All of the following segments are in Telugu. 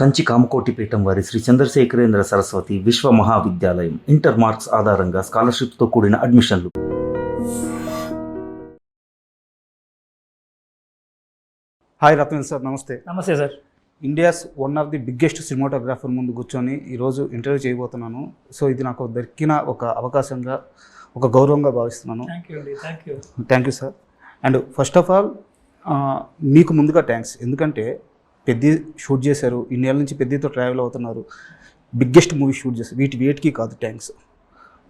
కంచి కామకోటి పీఠం వారి శ్రీ చంద్రశేఖరేంద్ర సరస్వతి విశ్వ మహావిద్యాలయం ఇంటర్ మార్క్స్ ఆధారంగా స్కాలర్షిప్తో కూడిన అడ్మిషన్లు. హాయ్ రత్న సార్, నమస్తే. నమస్తే sir. India's one of the biggest cinematographer ముందు కూర్చొని ఈరోజు ఇంటర్వ్యూ చేయబోతున్నాను. సో ఇది నాకు దొరికిన ఒక అవకాశంగా, ఒక గౌరవంగా భావిస్తున్నాను. Thank you sir. And first of all మీకు ముందుగా థ్యాంక్స్. ఎందుకంటే పెద్ద షూట్ చేశారు, ఇన్నేళ్ళ నుంచి పెద్దతో ట్రావెల్ అవుతున్నారు, బిగ్గెస్ట్ మూవీ షూట్ చేశారు. వీటికి కాదు థ్యాంక్స్.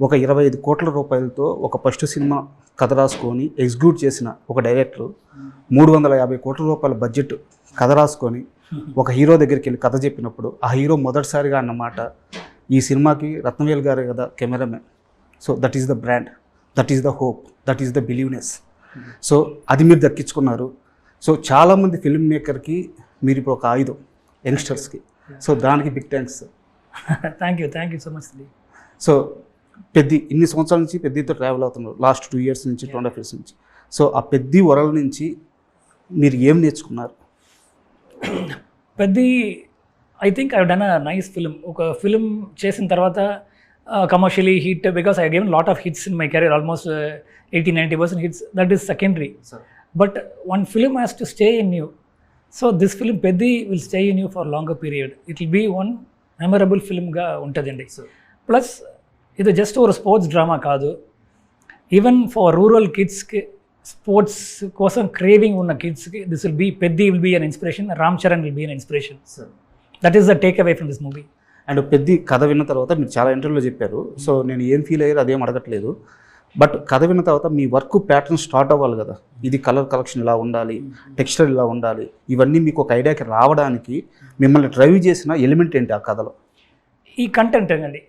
ఒక 25 కోట్ల రూపాయలతో ఒక ఫస్ట్ సినిమా కథ రాసుకొని ఎగ్జిక్యూట్ చేసిన ఒక డైరెక్టర్ 350 కోట్ల రూపాయల బడ్జెట్ కథ రాసుకొని ఒక హీరో దగ్గరికి వెళ్ళి కథ చెప్పినప్పుడు ఆ హీరో మొదటిసారిగా అన్నమాట, ఈ సినిమాకి రత్నవేల్ గారే కదా cameraman. So that is the brand, that is the hope, that is the believeness. So అది మీరు దక్కించుకున్నారు. సో చాలామంది ఫిల్మ్ మేకర్కి మీరు ఇప్పుడు ఒక ఆయుధం, యంగ్స్టర్స్కి. సో దానికి big thanks. Thank you so much. So ఇన్ని సంవత్సరాల నుంచి పెద్దతో ట్రావెల్ అవుతున్నారు, లాస్ట్ 2 years నుంచి, 2.5 years నుంచి. సో ఆ పెద్ద వరల నుంచి మీరు ఏం నేర్చుకున్నారు? I think I done a nice film. ఒక ఫిల్మ్ చేసిన తర్వాత commercially hit, because I given lot of hits in my career, almost 80-90% hits. That is secondary. But one film has to stay in you. So this film Peddi will stay in you for longer period. It will be one memorable ఫిల్మ్గా ఉంటుందండి. ప్లస్ ఇది జస్ట్ ఒక స్పోర్ట్స్ డ్రామా కాదు, ఈవెన్ ఫర్ రూరల్ కిడ్స్కి, స్పోర్ట్స్ కోసం క్రేవింగ్ ఉన్న కిడ్స్కి this will be an inspiration. Ram Charan will be an inspiration. That is the take away from this movie. And పెద్ద కథ విన్న తర్వాత మీరు చాలా ఇంటర్వ్యూలో చెప్పారు. సో నేను ఏం ఫీల్ అయ్యారు అదేం అడగట్లేదు. బట్ కథ విన్న తర్వాత మీ వర్క్ ప్యాటర్న్ స్టార్ట్ అవ్వాలి కదా. ఇది కలర్ కలెక్షన్ ఇలా ఉండాలి, టెక్స్చర్ ఇలా ఉండాలి, ఇవన్నీ మీకు ఒక ఐడియాకి రావడానికి మిమ్మల్ని డ్రైవ్ చేసిన ఎలిమెంట్ ఏంటి ఆ కథలో? ఈ కంటెంట్ అండి,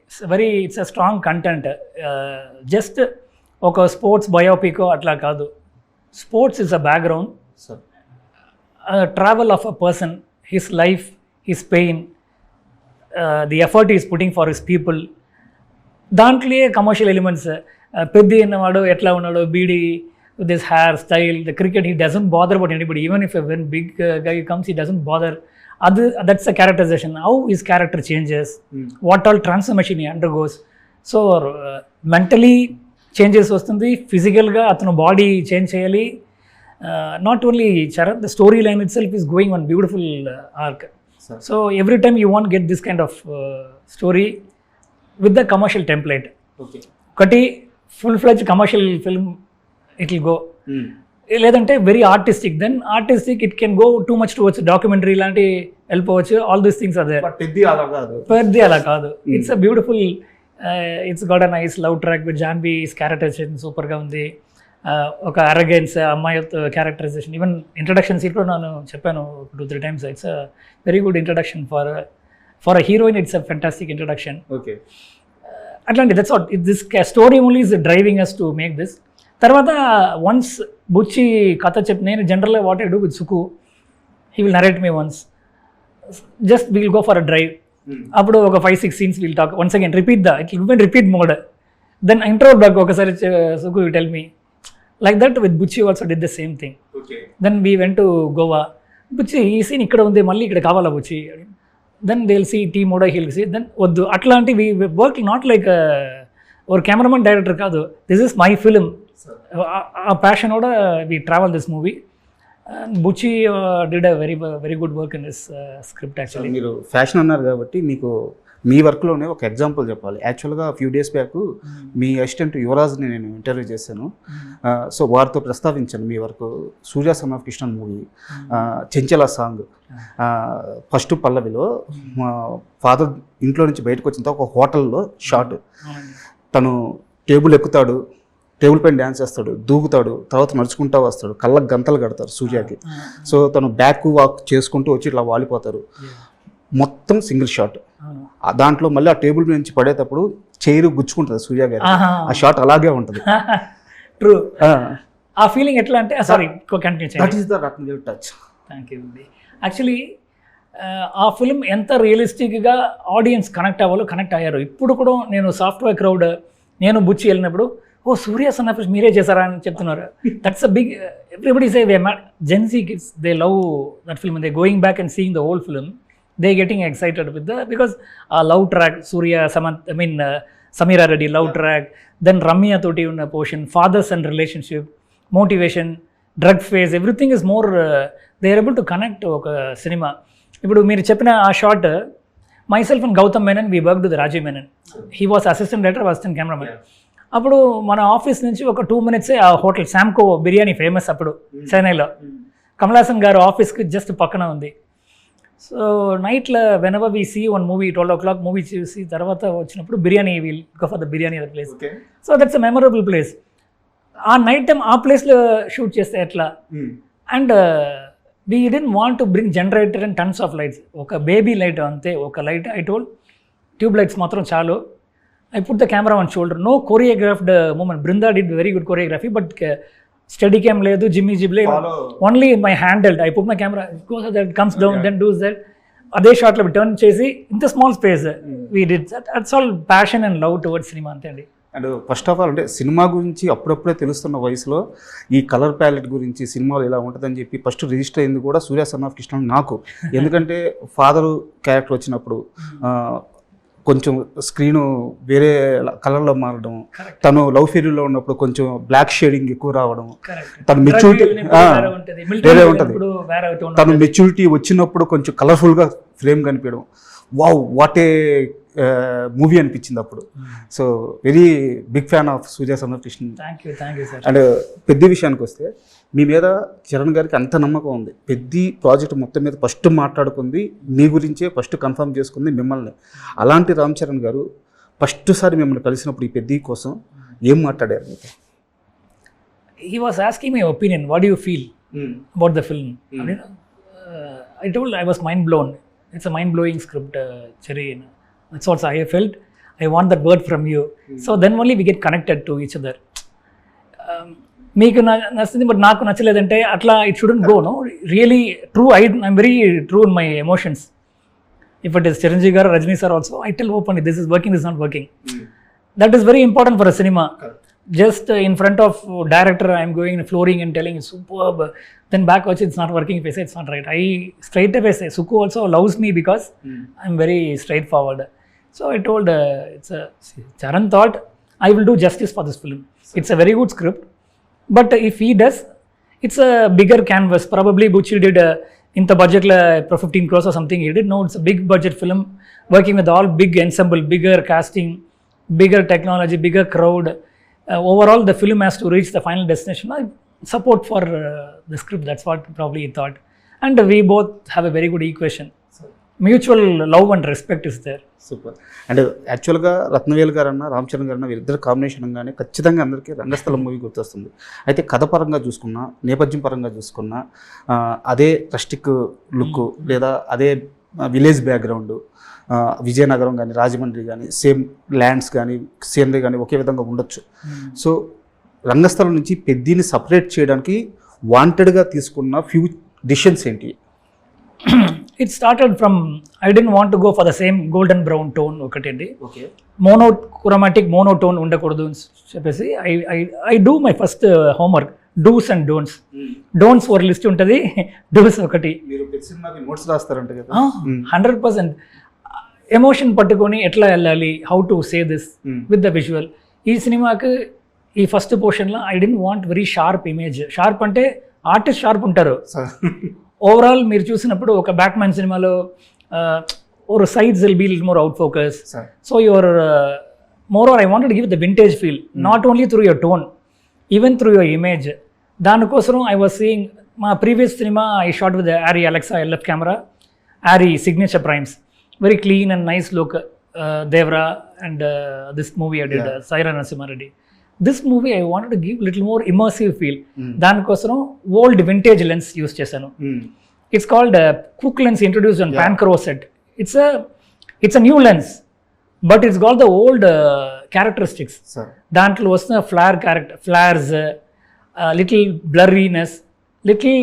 it's a strong content. Just ఒక స్పోర్ట్స్ బయోపిక్ అట్లా కాదు. Sports is a background, travel of a person, his life, his pain, the effort is putting for his people. దాంట్లో కమర్షియల్ ఎలిమెంట్స్, పెద్ద అన్నవాడు ఎట్లా ఉన్నాడు, beedi, with his hair style, the cricket, he doesn't bother about anybody. Even if when big guy comes, he doesn't bother. That's the characterization. How his character changes, what all transformation he undergoes. So mentally changes వస్తుంది, ఫిజికల్గా అతను బాడీ చేంజ్ చేయాలి. Not only Charan, the storyline itself is going on beautiful arc. So every time you want get this kind of story with the commercial template. ఒకటి full-fledged commercial film, it will go. లేదంటే very artistic, then artistic it can go too much towards documentary లాంటి వెళ్ళిపోవచ్చు. All these things are there. పెద్ద అలా కాదు. It's a beautiful, it's got a nice love track with Janhvi's characterization సూపర్గా ఉంది. ఒక అరగెన్స్ అమ్మాయి క్యారెక్టరైజేషన్, ఈవెన్ ఇంట్రడక్షన్ సీట్లో నేను చెప్పాను 2-3 times. It's a very good introduction for a heroine. It's a fantastic introduction. అట్లాంటి that's what this story only is driving us to make this. తర్వాత వన్స్ బుచ్చి కథ చెప్పి, నేను జనరల్గా what I do with Sukku, he will narrate me once, just will go for a drive. అప్పుడు ఒక 5-6 scenes will talk once again, repeat mode. Then intro block ఒకసారి Sukku you tell me, like that with Buchi also did the same thing. Then we went to Goa. Buchi ఈ సీన్ ఇక్కడ ఉంది, మళ్ళీ ఇక్కడ కావాలా Buchi? Then they will see T mode, he'll see, then వద్దు. అట్లాంటి వి వర్క్ నాట్ లైక్ ఒక కెమెరామన్ డైరెక్టర్ కాదు, దిస్ ఇస్ మై ఫిలిం. ఆ ప్యాషనోడ we travel this movie. Buchi did a very good work in this script. Actually మీరు ఫ్యాషన్ అన్నారు కాబట్టి మీకు మీ వర్క్లోనే ఒక ఎగ్జాంపుల్ చెప్పాలి. యాక్చువల్గా ఫ్యూ డేస్ బ్యాక్ మీ అసిస్టెంట్ యువరాజ్ని నేను ఇంటర్వ్యూ చేశాను. సో వారితో ప్రస్తావించాను మీ work. Surya son of Krishnan movie, Chenchala song, first పల్లవిలో మా ఫాదర్ ఇంట్లో నుంచి బయటకు వచ్చిన తర్వాత ఒక హోటల్లో షాట్, తను టేబుల్ ఎక్కుతాడు, టేబుల్ పైన డ్యాన్స్ చేస్తాడు, దూకుతాడు, తర్వాత నడుచుకుంటూ వస్తాడు, కళ్ళకు గంతలు కడతారు సూర్యకి. సో తను బ్యాక్ వాక్ చేసుకుంటూ వచ్చి ఇట్లా వాలిపోతారు. మొత్తం సింగిల్ షాట్. దాంట్లో మళ్ళీ ఆ టేబుల్ నుంచి పడేటప్పుడు చైరు గుచ్చుకుంటుంది సూర్య గారు. ఆ షాట్ అలాగే ఉంటుంది. ట్రూ. ఆ ఫీలింగ్ ఎట్లా అంటే, సారీ కంటిన్యూ చేయండి. That is the Rathnavel touch. Thank you అండి. యాక్చువల్లీ ఆ ఫిల్మ్ ఎంత రియలిస్టిక్గా ఆడియన్స్ కనెక్ట్ కనెక్ట్ అయ్యారు. ఇప్పుడు కూడా నేను సాఫ్ట్వేర్ క్రౌడ్, నేను బుచ్చి వెళ్ళినప్పుడు, ఓ సూర్య సన్ ఆఫ్ మీరే చేశారా అని చెప్తున్నారు. That's a big, everybody say gen z kids, they love that film, they going back and seeing the whole film. They getting excited with because ఆ love track Surya Sameera Reddy love track, then Ramya తోటి ఉన్న portion, fathers and relationship, motivation, drug phase, everything is more they are able to connect ఒక సినిమా. ఇప్పుడు మీరు చెప్పిన ఆ short, myself and Gautam Menon, we worked with Rajiv Menon. He was assistant director, assistant cameraman. అప్పుడు మన ఆఫీస్ నుంచి ఒక 2 minutes ఆ హోటల్ శాంకో బిర్యానీ ఫేమస్ అప్పుడు చెన్నైలో. కమలాసన్ గారు ఆఫీస్కి జస్ట్ పక్కన ఉంది. సో నైట్లో whenever we see one movie 12 o'clock movie చూసి తర్వాత వచ్చినప్పుడు biryani will go for the biryani other place. So that's a memorable place. ఆ నైట్ టైం ఆ ప్లేస్లో షూట్ చేస్తే ఎట్లా. And we didn't want to bring generator and tons of lights. ఒక బేబీ లైట్ అంతే, ఒక light. I told tube lights మాత్రం చాలు. I put the camera on shoulder. No choreographed movement. Brinda did very good choreography, but steady cam లేదు, జిమ్మి జిబ్లే, only my handheld. I put my camera, goes that, comes down, then does that. అదే షాట్లో టర్న్ చేసి ఇంత small space we did that. That's all passion and love towards cinema అంతే అండి. అండ్ ఫస్ట్ ఆఫ్ ఆల్ అంటే సినిమా గురించి అప్పుడప్పుడే తెలుస్తున్న వయసులో ఈ కలర్ ప్యాలెట్ గురించి సినిమాలు ఇలా ఉంటుందని చెప్పి ఫస్ట్ రిజిస్టర్ అయింది కూడా సూర్య సన్ ఆఫ్ కృష్ణ నాకు. ఎందుకంటే ఫాదరు క్యారెక్టర్ వచ్చినప్పుడు కొంచెం స్క్రీను వేరే కలర్లో మారడం, తను లవ్ ఫెయిల్యూర్లో ఉన్నప్పుడు కొంచెం బ్లాక్ షేడింగ్ ఎక్కువ రావడం, తను మెచ్యూరిటీ వేరే ఉంటుంది, తను మెచ్యూరిటీ వచ్చినప్పుడు కొంచెం కలర్ఫుల్గా ఫ్రేమ్ కనిపించడం, వావ్ వాట్ ఏ మూవీ అనిపించింది అప్పుడు. So very big fan of Surya son of Krishna. And పెద్ద విషయానికి వస్తే మీ మీద చరణ్ గారికి అంత నమ్మకం ఉంది. పెద్ద ప్రాజెక్ట్ మొత్తం మీద ఫస్ట్ మాట్లాడుకుంది మీ గురించే, ఫస్ట్ కన్ఫర్మ్ చేసుకుంది మిమ్మల్ని. అలాంటి రామ్ చరణ్ గారు ఫస్ట్ సారి మిమ్మల్ని కలిసినప్పుడు ఈ పెద్ద కోసం ఏం మాట్లాడారు మీతో? He was asking my opinion, what do you feel about the film? I told I was mind blown. It's a mind blowing script, Cherry. That's what I felt. I want that word from you. So then only we get connected to each other. మీకు నచ్చింది బట్ నాకు నచ్చలేదంటే అట్లా it shouldn't go. No really true. I'm very true in my emotions. If it is Chiranjeevi garu, Rajini sir also, I tell openly this is working, this not working. That is very important for a cinema. Just in front of director I am going flooring and telling superb, then back watch it's not working, if I say it's not right, I straight away say Suku also loves me because I'm very straightforward. So I told it's a Charan thought I will do justice for this film. It's a very good script, but if he does, it's a bigger canvas. Probably Bucci did in the budget for 15 crores or something he did. No, it's a big budget film working with all big ensemble, bigger casting, bigger technology, bigger crowd. Overall the film has to reach the final destination. I support for the script. That's what probably he thought, and we both have a very good equation. Mutual love and respect is there. Super. And యాక్చువల్గా రత్నవేల్ గారన్న, రామ్ చరణ్ గారన్న వీరిద్దరు కాంబినేషన్ అనగానే ఖచ్చితంగా అందరికీ రంగస్థలం మూవీ గుర్తొస్తుంది. అయితే కథ పరంగా చూసుకున్నా, నేపథ్యం పరంగా చూసుకున్నా, అదే రస్టిక్ లుక్ లేదా అదే విలేజ్ బ్యాక్గ్రౌండ్, విజయనగరం కానీ రాజమండ్రి కానీ సేమ్ ల్యాండ్స్ కానీ సీనరీ కానీ ఒకే విధంగా ఉండొచ్చు. సో రంగస్థలం నుంచి పెద్దిని సపరేట్ చేయడానికి వాంటెడ్గా తీసుకున్న ఫ్యూ డిసిషన్స్ ఏంటి? It started from I didn't want to go for the same golden brown tone ఒకటండి. మోనోక్రోమాటిక్ మోనోటోన్ ఉండకూడదు అని చెప్పేసి I do my first homework, dos and don'ts. Don'ts ఒక లిస్ట్ ఉంటుంది, డూస్ ఒకటి. 100% ఎమోషన్ పట్టుకొని ఎట్లా వెళ్ళాలి, how to say this with the visual. ఈ సినిమాకి ఈ ఫస్ట్ పోర్షన్లో I don't want very sharp image. Sharp అంటే ఆర్టిస్ట్ షార్ప్ ఉంటారు. ఓవరాల్ మీరు చూసినప్పుడు ఒక బ్యాట్మ్యాన్ సినిమాలో or sides will be a little more out focus. So your moreover I wanted to give the vintage feel, not only through your tone, even through your image. దానికోసం I was seeing my previous cinema I shot with the Arri Alexa LF camera, Arri signature primes, very clean and nice look. Devra and this movie I did, Saira Narasimha Reddy. This movie I wanted to give little more immersive feel. దానికోసం old vintage lens use చేశాను. It's called Cook lens, introduced on Pancro set. It's a new lens, but it's got the old characteristics. దాంట్లో వస్తున్న flares, little blurriness, little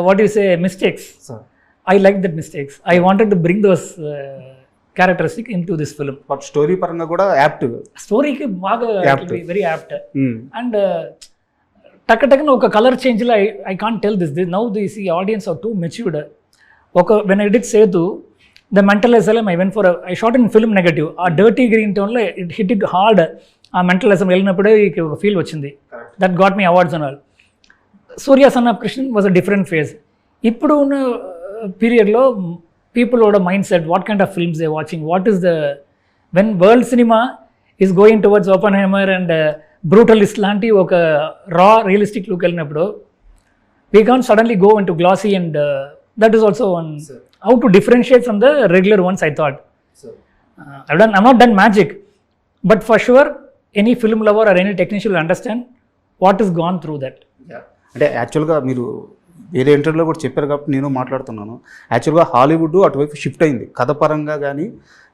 what do you say, mistakes. I like that mistakes. I wanted to bring those characteristics into this film. But story paranga kuda apt. Story ki baga very apt. And takka oka color change la I can't tell this. Now they see audience are too matured. When I did Setu, the mental asylum I went for I shot in film negative. ఆ డర్టీ గ్రీన్ టోన్లో ఇట్ ఇట్ హార్డ్. ఆ మెంటల్ అసైలం వెళ్ళినప్పుడే ఒక ఫీల్ వచ్చింది. That got me awards and all. Surya son of Krishnan was a different phase. ఇప్పుడు ఉన్న పీరియడ్లో పీపుల్ ఓడ mindset, what kind of films they watching, what is the when world cinema is going towards Oppenheimer and Brutalist లాంటి ఒక రా రియలిస్టిక్ లుక్ వెళ్ళినప్పుడు we can't suddenly go into glossy and that is also one how to differentiate from the regular ones I thought. I'm not done magic, but for sure any film lover or any technician will understand what has gone through that. అంటే యాక్చువల్గా మీరు వేరే ఇంటర్వ్యూలో కూడా చెప్పారు కాబట్టి నేను మాట్లాడుతున్నాను. యాక్చువల్గా హాలీవుడ్ అటువైపు షిఫ్ట్ అయింది. కథ పరంగా కానీ,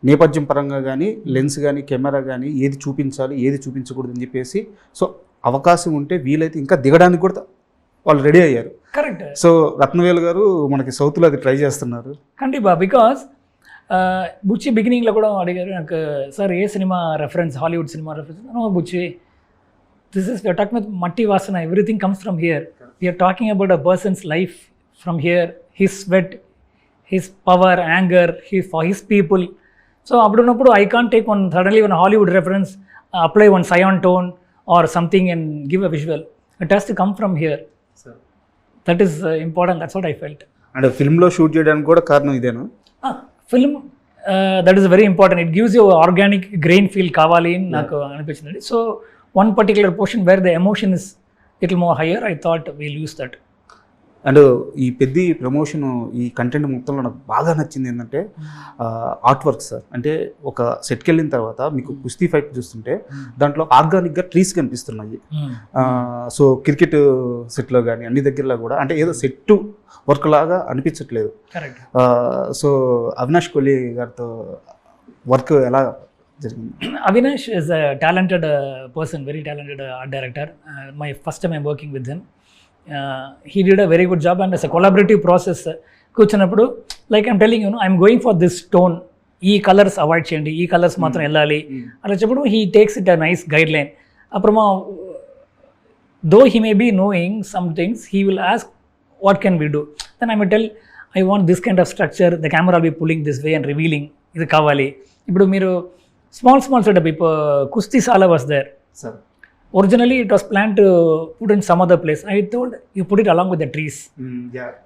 నేపథ్యం పరంగా కానీ, లెన్స్ కానీ, కెమెరా కానీ, ఏది చూపించాలి ఏది చూపించకూడదు అని చెప్పేసి, సో అవకాశం ఉంటే వీలైతే ఇంకా దిగడానికి కూడా వాళ్ళు రెడీ అయ్యారు. కరెక్ట్. సో రత్నవేలు గారు మనకి సౌత్లో అది ట్రై చేస్తున్నారు. కండిపా. బికాస్ బుచ్చి బిగినింగ్లో కూడా అడిగారు నాకు, సార్ ఏ సినిమా రెఫరెన్స్, హాలీవుడ్ సినిమా reference? No Buchi, this is we're talking with మట్టి వాసన, everything comes from here. We're talking about a person's life from here, his sweat, his power, anger, for his people. So అప్పుడున్నప్పుడు I can't take one suddenly one Hollywood reference, apply one cyan tone or something and give a visual. It has to come from here. That is important. That's what I felt. And ఫిల్మ్లో షూట్ చేయడానికి కూడా కారణం ఇదేనా? Film that is very important. It gives you organic grain feel కావాలి అని నాకు అనిపించింది. So one particular portion where the emotion is little more higher, I thought we'll use that. And ఈ పెద్ద ప్రమోషన్, ఈ కంటెంట్ మొత్తంలో నాకు బాగా నచ్చింది ఏంటంటే ఆర్ట్ వర్క్ సార్. అంటే ఒక సెట్కి వెళ్ళిన తర్వాత మీకు కుస్తీ ఫైట్ చూస్తుంటే దాంట్లో ఆర్గానిక్గా ట్రీస్ కనిపిస్తున్నాయి. సో క్రికెట్ సెట్లో కానీ అన్ని దగ్గరలో కూడా అంటే ఏదో సెట్ వర్క్ లాగా అనిపించట్లేదు. సో అవినాష్ కోహ్లీ గారితో వర్క్ ఎలా జరిగింది? Avinash is a talented person, very talented art director. My first time I'm working with him. He did a very good job and as a collaborative process కూర్చున్నప్పుడు like I'm telling you, I'm going for this tone, ఈ కలర్స్ అవాయిడ్ చేయండి, ఈ కలర్స్ మాత్రం వెళ్ళాలి అలా చెప్పడం. He takes it a nice guideline. అప్పుడమా though he may be knowing some things, he will ask what can we do. Then I may tell I want this kind of structure, the camera be pulling this way and revealing, ఇది కావాలి. ఇప్పుడు మీరు స్మాల్ సెటప్, ఇప్పుడు కుస్తీ సాలా was there. Originally, it was planned to put in some other place. I told you put it along with the trees.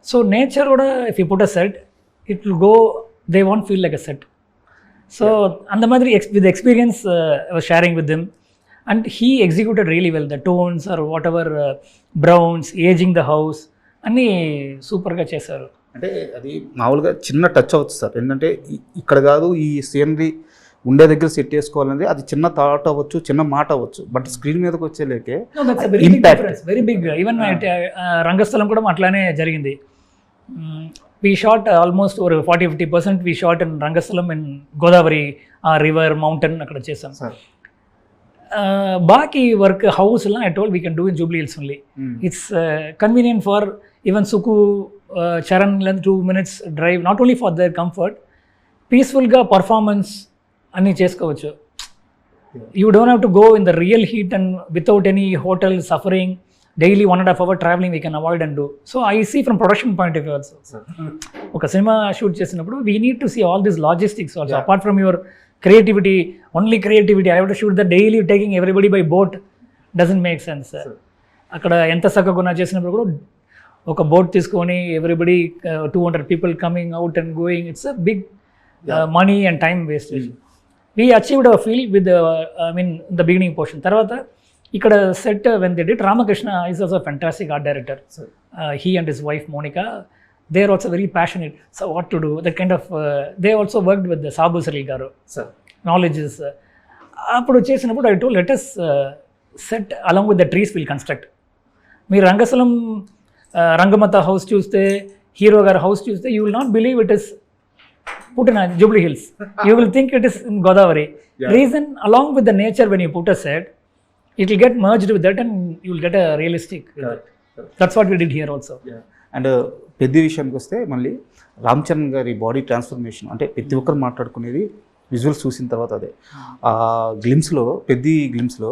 So nature, if you put a set, it will go. They won't feel like a set. So and the madri with the experience, I was sharing with them, and he executed really well. The tones or whatever, browns, aging the house, అన్నీ సూపర్గా చేశారు. అంటే అది మామూలుగా చిన్న టచ్ అవ్వచ్చు సార్. ఏంటంటే ఇక్కడ కాదు, ఈ సీనరీ ఉండే దగ్గర సెట్ చేసుకోవాలంటే అది చిన్న థాట్ అవ్వచ్చు, చిన్న మాట అవ్వచ్చు, బట్ స్క్రీన్ మీదకి వచ్చేలేకే impact very big. Even Rangasthalam కూడా అట్లానే జరిగింది. వీ షాట్ ఆల్మోస్ట్ ఒక 40-50% we shot in Rangasthalam, in Godavari, river, mountain అక్కడ చేసాం. బాకీ వర్క్ హౌస్లో I told we can do in Jubilee Hills only. It's convenient for even Sukku, Charan, 2 minutes drive, not only for their comfort, పీస్ఫుల్గా పర్ఫార్మెన్స్ అన్నీ చేసుకోవచ్చు. You don't have to go in the real heat and without any hotel suffering, daily 1.5 hour travelling we can avoid and do. So I see from production point of view also. ఒక సినిమా షూట్ చేసినప్పుడు we need to see all this logistics also. Apart from your creativity, only creativity, I have to shoot the daily taking everybody by boat, doesn't make sense. అక్కడ ఎంత చక్కగా చేసినప్పుడు కూడా ఒక బోట్ తీసుకొని everybody 200 people coming out and going, it's a big money and time wastage. We achieved a feel with the beginning portion. తర్వాత ఇక్కడ set when they did, Ramakrishna is also a fantastic art director. He and his wife Monica, they are also very passionate. So what to do, that kind of they also worked with the Sabu Saril garu. Knowledge is అప్పుడు చేసినప్పుడు I told let us set along with the trees we'll construct. మీరు రంగస్థలం రంగమత హౌస్ చూస్తే, హీరో గారి హౌస్ చూస్తే, you will not believe it is put in Jubilee Hills. You will think it is in Godavari. Reason, along with the nature, when you put a set, it will get merged with that and you will get a realistic. That's what we did here also. And పెద్ద విషయానికి వస్తే మళ్ళీ రామ్ చరణ్ గారి బాడీ ట్రాన్స్ఫర్మేషన్, అంటే ప్రతి ఒక్కరు మాట్లాడుకునేది విజువల్స్ చూసిన తర్వాత అదే. ఆ గ్లిమ్స్లో, పెద్ద గ్లిమ్స్లో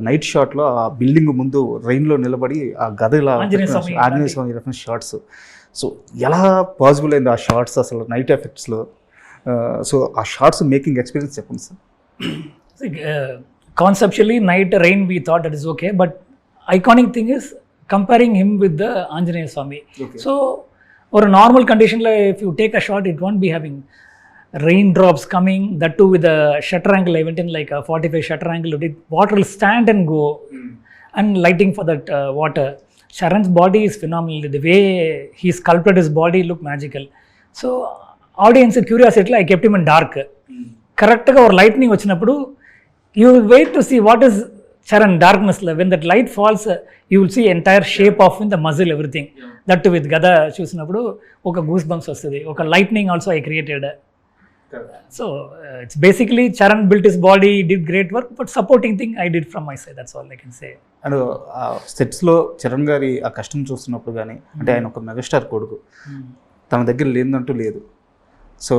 నైట్ షాట్లో ఆ బిల్డింగ్ ముందు రైన్లో నిలబడి ఆ గదిలా ఆంజనేయ స్వామి రెఫరెన్స్ షార్ట్స్. సో ఎలా పాసిబుల్ అయింది ఆ షార్ట్స్ అసలు నైట్ ఎఫెక్ట్స్లో? సో ఆ షార్ట్స్ మేకింగ్ ఎక్స్పీరియన్స్ చెప్పండి sir. Conceptually, night rain, we thought that is okay, but iconic thing is comparing him with the Anjaneya Swami. Okay. So, for a normal condition, like if you take a shot, it won't be having raindrops coming, that too with a shutter angle. I went in like a 45 shutter angle. Water will stand and go, and lighting for that water. Sharan's body is phenomenal. The way he sculpted his body looked magical. So, audience curiosity, I kept him in dark. Correct or lightning vachinappudu, you will wait to see what is Charan darkness. When that light falls, you will see entire shape of in the muzzle, everything. That too with Gada చూసినప్పుడు ఒక గూస్ బంప్స్ వస్తుంది. ఒక lightning also I created. So it's basically Charan built his body, did great work, but supporting thing I did from my side, that's all I can say. And సెట్స్లో చరణ్ గారి ఆ కష్టం చూస్తున్నప్పుడు కానీ, అంటే ఆయన ఒక మెగాస్టార్ కొడుకు, తన దగ్గర లేదంటూ లేదు. సో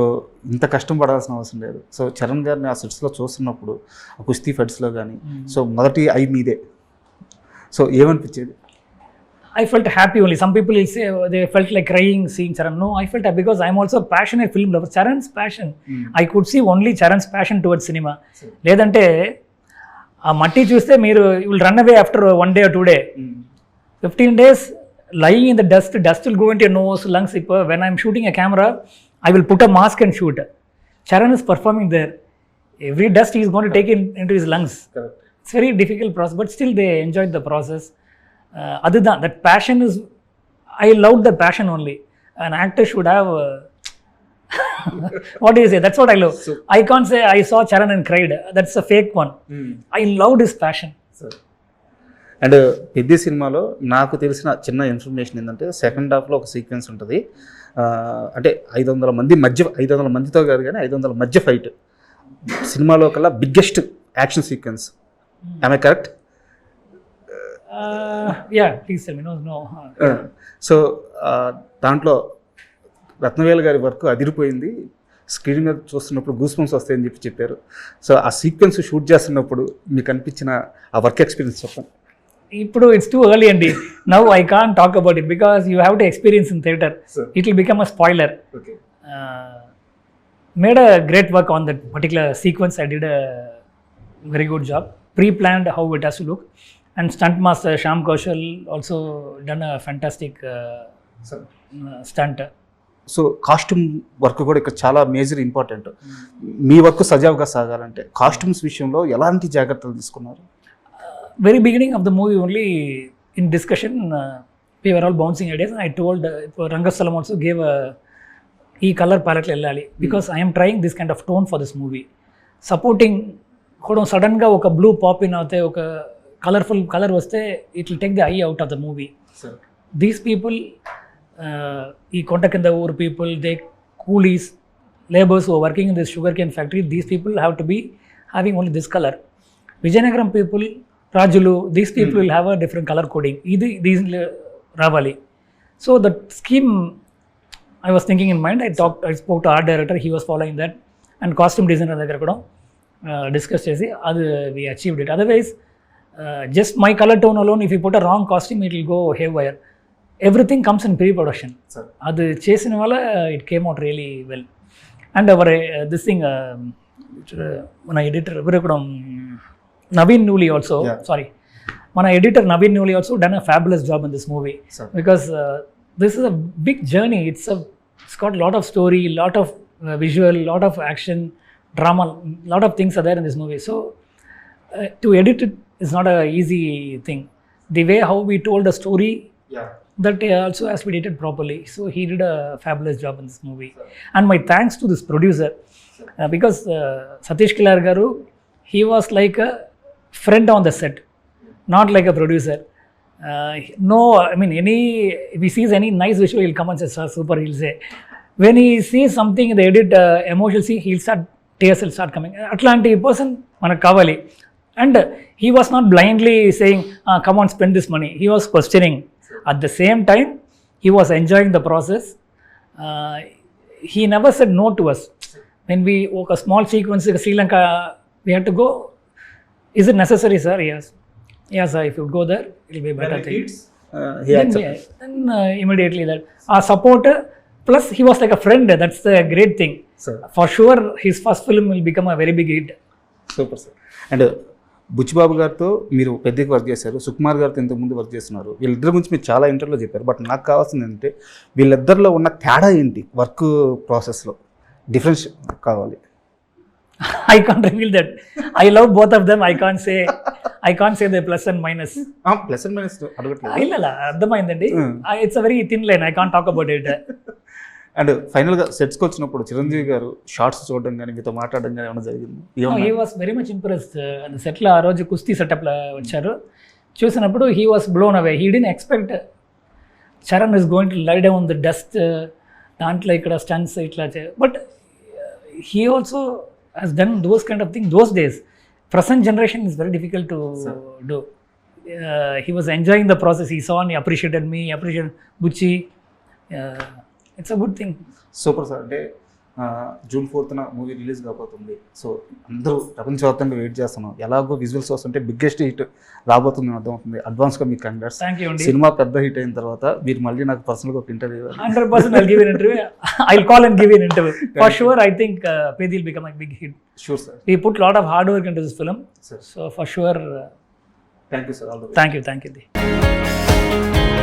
ఇంత కష్టం పడాల్సిన అవసరం లేదు. సో చరణ్ గారిని ఆ సెట్స్లో చూస్తున్నప్పుడు, ఆ కుస్తీ ఫైట్స్లో కానీ, సో మొదటి ఐ మీదే. So ఏమనిపించేది? I felt happy only. Some people will say they felt like crying seeing Charan. No, I felt happy because I am also a passionate film lover. Charan's passion. I could see only Charan's passion towards cinema. లేదంటే ఆ మట్టి చూస్తే మీరు you will run away after 1 day or 2 days. 15 days lying in the dust will go into your nose, lungs. When I am shooting a camera, I will put a mask and shoot. Charan is performing there. Every dust he is going to take into his lungs. Correct. It's very difficult process, but still they enjoyed the process. Other than that, passion is, I loved the passion only. An actor should have, what do you say? That's what I love. So, I can't say I saw Charan and cried. That's a fake one. I loved his passion. And పెద్ద సినిమాలో నాకు తెలిసిన చిన్న ఇన్ఫర్మేషన్ ఏంటంటే, సెకండ్ హాఫ్లో ఒక సీక్వెన్స్ ఉంటుంది. అంటే 500 మందితో కాదు కానీ 500 మధ్య ఫైట్. సినిమాలో కల్లా biggest action sequence. am I correct? Yeah, please tell me. No. So దాంట్లో రత్నవేల్ గారి వర్క్ అదిరిపోయింది. స్క్రీన్ మీద చూస్తున్నప్పుడు గూస్ బంప్స్ వస్తాయని చెప్పారు. సో ఆ సీక్వెన్స్ షూట్ చేస్తున్నప్పుడు మీకు అనిపించిన ఆ వర్క్ ఎక్స్పీరియన్స్ చెప్పండి. ఇప్పుడు it's too early and now I can't talk about it because you have to experience in theater. It will become a spoiler. Okay. Made a great work on that particular sequence. I did a very good job. Pre-planned how it has to look. And stunt master Shyam Kaushal also done a fantastic stunt. So costume work కూడా ఇక్కడ చాలా మేజర్ ఇంపార్టెంట్. మీ వర్క్ సజావుగా సాగాలంటే కాస్ట్యూమ్స్ విషయంలో ఎలాంటి జాగ్రత్తలు తీసుకున్నారు? Very beginning of the movie only in discussion, we were all bouncing ideas, and I told Rangastalam also gave a color palette ellali because I am trying this kind of tone for this movie. Supporting kodam sudden ga oka blue pop in avute oka colorful color vaste, it will take the eye out of the movie. Sir. These people, ee Kontakinda Oor people, they coolies, laborers who are working in this sugarcane factory, these people have to be having only this color. Vijayanagaram people, Rajulu, these people will have a different color coding. These Ravali. So the scheme I was thinking in mind. I spoke to art director. He was following that, and costume designer దగ్గర కూడా discuss చేసి అది we achieved it. Otherwise, just my color tone alone, if you put a wrong costume, it will go haywire. Everything comes in pre-production. అది చేసిన వల్ల it came out really well. And our this thing, మన ఎడిటర్ ఎవరు కూడా Naveen Newley also, మన editor Naveen Newley also done a fabulous job in this movie. Because this is a big journey. It's got a lot of story, lot of visual, lot of action, drama, lot of things are there in this movie. So to edit it is not a easy thing. The way how we told the story, that also has to be edited properly. So he did a fabulous job in this movie. And my thanks to this producer, because Satish Kilar garu, he was like a friend on the set, not like a producer. No, I mean, if he sees any nice visual, he'll come and say, "Sir, super," he'll say. When he sees something in the edit, emotional scene, tears will start coming. Atlanti person, manaku kavali. And he was not blindly saying, "Come on, spend this money." He was questioning. At the same time, he was enjoying the process. He never said no to us. When we work a small sequence in Sri Lanka, we had to go. Is it necessary, sir? Yes, sir. If you go there, it will be better thing. Then immediately that our support Plus, he was like a friend. That's the great thing. Sir For sure, his first film will become a very big hit. Super sir. And Buchi Babu గారితో మీరు పెద్దగా వర్క్ చేశారు, సుకుమార్ గారితో ఇంతకుముందు వర్క్ చేస్తున్నారు. వీళ్ళిద్దరి గురించి మీరు చాలా ఇంటర్వ్యూలో చెప్పారు. బట్ నాకు కావాల్సింది ఏంటంటే వీళ్ళిద్దరిలో ఉన్న తేడా ఏంటి, వర్క్ ప్రాసెస్లో డిఫరెన్స్ కావాలి. I can't reveal that. I love both of them. I can't say the plus and minus. Plus and minus అడగట్లేదు. ಇಲ್ಲ అర్థమైందండి. It's a very thin line. I can't talk about it. And ఫైనల్గా సెట్స్కి వచ్చినప్పుడు చిరంజీవి గారు షార్ట్స్ చూడడం కానీ మీతో మాట్లాడడం కానీ ఏమైనా జరిగింది? He was very much impressed. సెట్లో ఆ రోజు కుస్తీ సెటప్లో వచ్చారు. చూసినప్పుడు he was blown away. He didn't expect Charan is going to lie down the dust, దాంట్లో ఇక్కడ స్టన్స్ ఇట్లా. But he also has done those kind of things those days. Present generation is very difficult to do. He was enjoying the process. He saw and he appreciated me, he appreciated Bucci. It's a good thing. Super sir. అంటే June 4th మూవీ రిలీజ్ కాబోతుంది. సో అందరూ ప్రపంచవ్యాప్తంగా వెయిట్ చేస్తున్నాం. ఎలాగో విజువల్స్ వస్తుంటే బిగ్గెస్ట్ హిట్ రాబోతుంది అర్థమవుతుంది. అడ్వాన్స్గా మీకు కంగ్రాట్స్. Thank you. సినిమా పెద్ద హిట్ అయిన తర్వాత మీరు మళ్ళీ నాకు పర్సనల్గా ఒక interview 100% I'll give an interview. I'll call and give you an interview. For sure, I think Pedi will become a big hit. Sure sir. We put a lot of hard work into this film. Sir. So for sure, thank you sir. All the thank you.